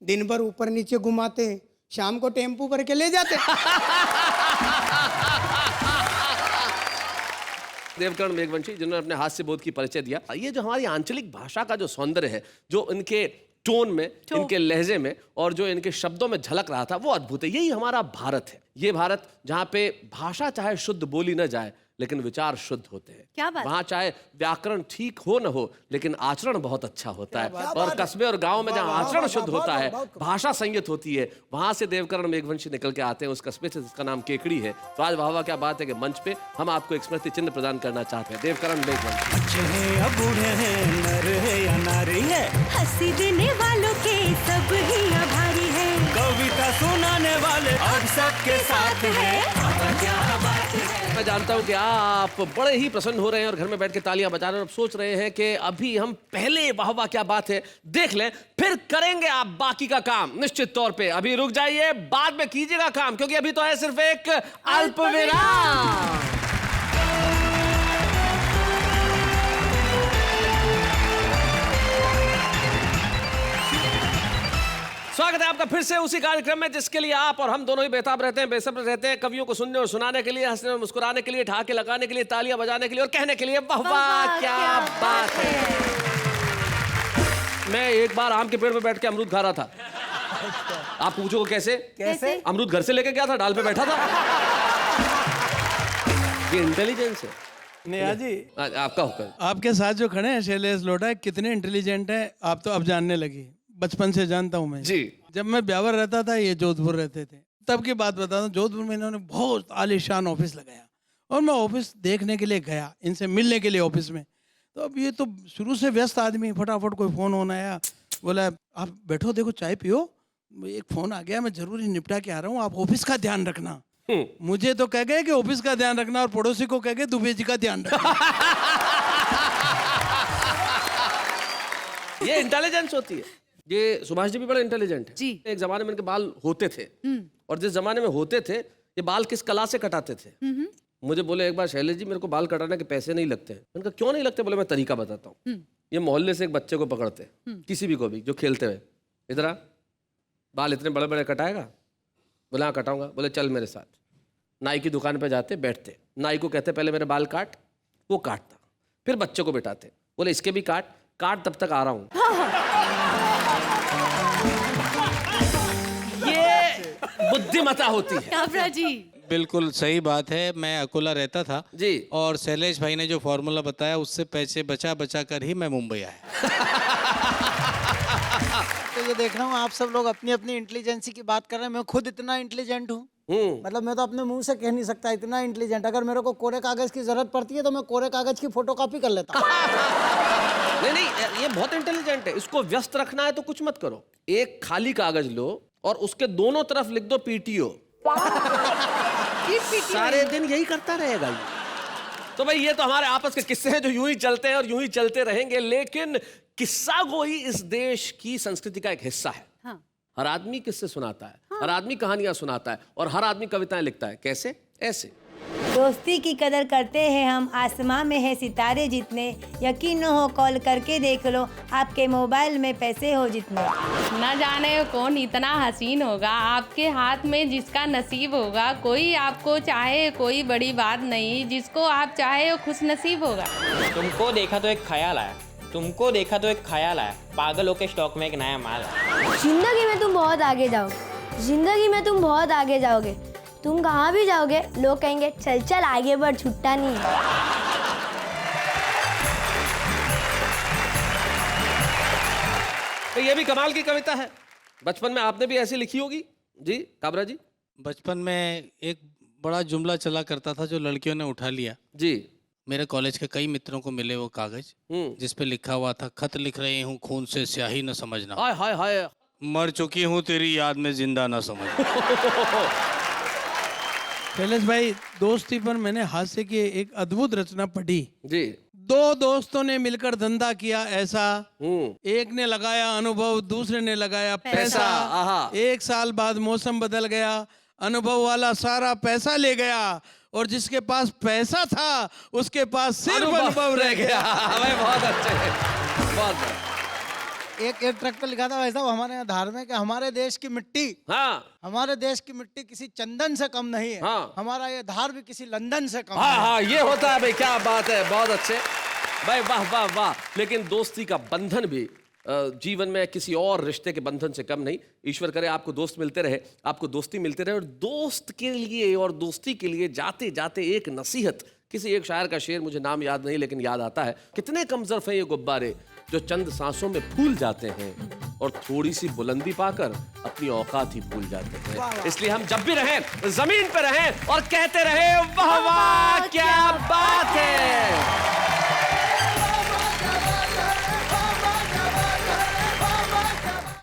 दिन भर ऊपर नीचे घुमाते, शाम को टेम्पू भर के ले जाते। देवकरण मेघवंशी जिन्होंने अपने हास्य बोध की परिचय दिया। ये जो हमारी आंचलिक भाषा का जो सौंदर्य है, जो इनके टोन में, इनके लहजे में और जो इनके शब्दों में झलक रहा था, वो अद्भुत है। यही हमारा भारत है। ये भारत जहाँ पे भाषा चाहे शुद्ध बोली न जाए, लेकिन विचार शुद्ध होते हैं। क्या बात? वहाँ चाहे व्याकरण ठीक हो न हो, लेकिन आचरण बहुत अच्छा होता है। और कस्बे और गांव में जहाँ आचरण शुद्ध होता है, भाषा संयत होती है, वहां से देवकरण मेघवंशी निकल के आते हैं उस कस्बे से जिसका नाम केकड़ी है। तो आज वाह वाह क्या बात है कि मंच पे हम आपको एक स्मृति चिन्ह प्रदान करना चाहते हैं, देवकरण मेघवंशी। बच्चे हैं या बूढ़े हैं, नर है या नारी है, हंसी देने वालों के सब ही आभारी है, कविता सुनाने वाले अब सबके साथ है। क्या बात है। मैं जानता हूं कि आप बड़े ही प्रसन्न हो रहे हैं और घर में बैठ के तालियां बजा रहे हैं और सोच रहे हैं कि अभी हम पहले वाह वाह क्या बात है देख लें, फिर करेंगे आप बाकी का काम। निश्चित तौर पे अभी रुक जाइए, बाद में कीजिएगा काम, क्योंकि अभी तो है सिर्फ एक अल्प विराम। स्वागत है आपका फिर से उसी कार्यक्रम में जिसके लिए आप और हम दोनों ही बेताब रहते हैं, बेसब्र रहते हैं, कवियों को सुनने और सुनाने के लिए, हंसने और मुस्कुराने के लिए, ठहाके लगाने के लिए, तालियां बजाने के लिए और कहने के लिए वाह वाह क्या बात है। मैं एक बार आम के पेड़ पे बैठ के अमरूद खा रहा था। आप पूछो कैसे? कैसे? अमरूद घर से लेके गया था, डाल पे बैठा था। ये इंटेलिजेंस है। नेहा जी, आपका हुक्म। आपके साथ जो खड़े हैं शैलेश लोढ़ा, कितने इंटेलिजेंट हैं आप तो अब जानने लगी। बचपन से जानता हूं मैं जी। जब मैं ब्यावर रहता था, ये जोधपुर रहते थे, तब की बात बताता हूँ। जोधपुर में इन्होंने बहुत आलीशान ऑफिस लगाया और मैं ऑफिस देखने के लिए गया, इनसे मिलने के लिए ऑफिस में। तो अब ये तो शुरू से व्यस्त आदमी, फटाफट कोई फोन होना आया, बोला आप बैठो, देखो चाय पियो, एक फोन आ गया, मैं जरूरी निपटा के आ रहा हूँ, आप ऑफिस का ध्यान रखना। मुझे तो कह गए कि ऑफिस का ध्यान रखना, और पड़ोसी को कह गए दुबे जी का ध्यान रखना। ये इंटेलिजेंस होती है। ये सुभाष जी भी बड़े इंटेलिजेंट हैं। जी। एक जमाने में इनके बाल होते थे, और जिस जमाने में होते थे ये बाल किस कला से कटाते थे। मुझे बोले एक बार शैलेश जी मेरे को बाल कटाने के पैसे नहीं लगते। मैंने कहा क्यों नहीं लगते? बोले मैं तरीका बताता हूँ। ये मोहल्ले से एक बच्चे को पकड़ते, किसी भी को भी जो खेलते हुए, इधर आ, बाल इतने बड़े बड़े कटाएगा? बोले हाँ कटाऊंगा। बोले चल मेरे साथ। नाई की दुकान पे जाते, बैठते, नाई को कहते पहले मेरे बाल काट, वो काटता, फिर बच्चे को बिठाते, बोले इसके भी काट तब तक आ रहा हूँ। ये बुद्धिमता होती है। काबरा जी बिल्कुल सही बात है। मैं अकोला रहता था जी, और शैलेश भाई ने जो फॉर्मूला बताया उससे पैसे बचा बचा कर ही मैं मुंबई आया। तो ये देख रहा हूँ आप सब लोग अपनी अपनी इंटेलिजेंसी की बात कर रहे हैं, मैं खुद इतना इंटेलिजेंट हूँ। मतलब मैं तो अपने मुंह से कह नहीं सकता इतना इंटेलिजेंट। अगर मेरे को कोरे कागज की जरूरत पड़ती है तो मैं कोरे कागज की फोटोकॉपी कर लेता हूँ। नहीं ये बहुत इंटेलिजेंट है। इसको व्यस्त रखना है तो कुछ मत करो, एक खाली कागज लो और उसके दोनों तरफ लिख दो पीटीओ। सारे दिन यही करता रहेगा ये। तो भाई ये तो हमारे आपस के किस्से हैं जो यूं ही चलते हैं और यूं ही चलते रहेंगे। लेकिन किस्सा गोई इस देश की संस्कृति का एक हिस्सा है। हाँ। हर आदमी किस्से सुनाता है, हर आदमी कहानियां सुनाता है और हर आदमी कविताएं लिखता है। कैसे? ऐसे। दोस्ती की कदर करते हैं हम, आसमां में है सितारे जितने, यकीन न हो कॉल करके देख लो, आपके मोबाइल में पैसे हो जितने। न जाने कौन इतना हसीन होगा, आपके हाथ में जिसका नसीब होगा। कोई आपको चाहे कोई बड़ी बात नहीं, जिसको आप चाहे वो खुश नसीब होगा। तुमको देखा तो एक ख्याल आया, तुमको देखा तो एक ख्याल आया, पागलों के स्टॉक में एक नया माल आया। जिंदगी में तुम बहुत आगे जाओगे, जिंदगी में तुम बहुत आगे जाओगे। तुम कहाँ भी जाओगे लोग कहेंगे चल चल आगे बढ़, छुट्टा नहीं है। तो ये भी कमाल की कविता है। बचपन में आपने भी ऐसी लिखी होगी जी काबरा जी? बचपन में एक बड़ा जुमला चला करता था जो लड़कियों ने उठा लिया जी। मेरे कॉलेज के कई मित्रों को मिले वो कागज जिस पे लिखा हुआ था, खत लिख रही हूँ खून से स्याही न समझना, हाय हाय हाय, मर चुकी हूँ तेरी याद में जिंदा न समझना। शैलेश भाई, दोस्ती पर मैंने हास्य की एक अद्भुत रचना पढ़ी जी। दो दोस्तों ने मिलकर धंधा किया ऐसा, एक ने लगाया अनुभव, दूसरे ने लगाया पैसा। आहा। एक साल बाद मौसम बदल गया, अनुभव वाला सारा पैसा ले गया और जिसके पास पैसा था उसके पास सिर्फ अनुभव रह गया। भाई बहुत अच्छे, बहुत बढ़िया। एक ट्रक पे लिखा था वैसा हमारे यहाँ धार में कि हमारे देश की मिट्टी, हाँ हमारे देश की मिट्टी किसी चंदन से कम नहीं है। हाँ। हमारा ये धार भी किसी लंदन से कम हाँ नहीं है। हाँ, ये होता है भाई, क्या बात है, बहुत अच्छे भाई, वाह वाह वाह। लेकिन दोस्ती का बंधन भी जीवन में किसी और रिश्ते के बंधन से कम नहीं। ईश्वर करे आपको दोस्त मिलते रहे, आपको दोस्ती मिलते रहे। और दोस्त के लिए और दोस्ती के लिए जाते जाते एक नसीहत किसी एक शायर का शेर, मुझे नाम याद नहीं लेकिन याद आता है, कितने कमजोर हैं ये गुब्बारे जो चंद सांसों में फूल जाते हैं और थोड़ी सी बुलंदी पाकर अपनी औकात ही भूल जाते हैं। इसलिए हम जब भी रहें जमीन पे रहें और कहते रहें वाह वाह क्या बात है।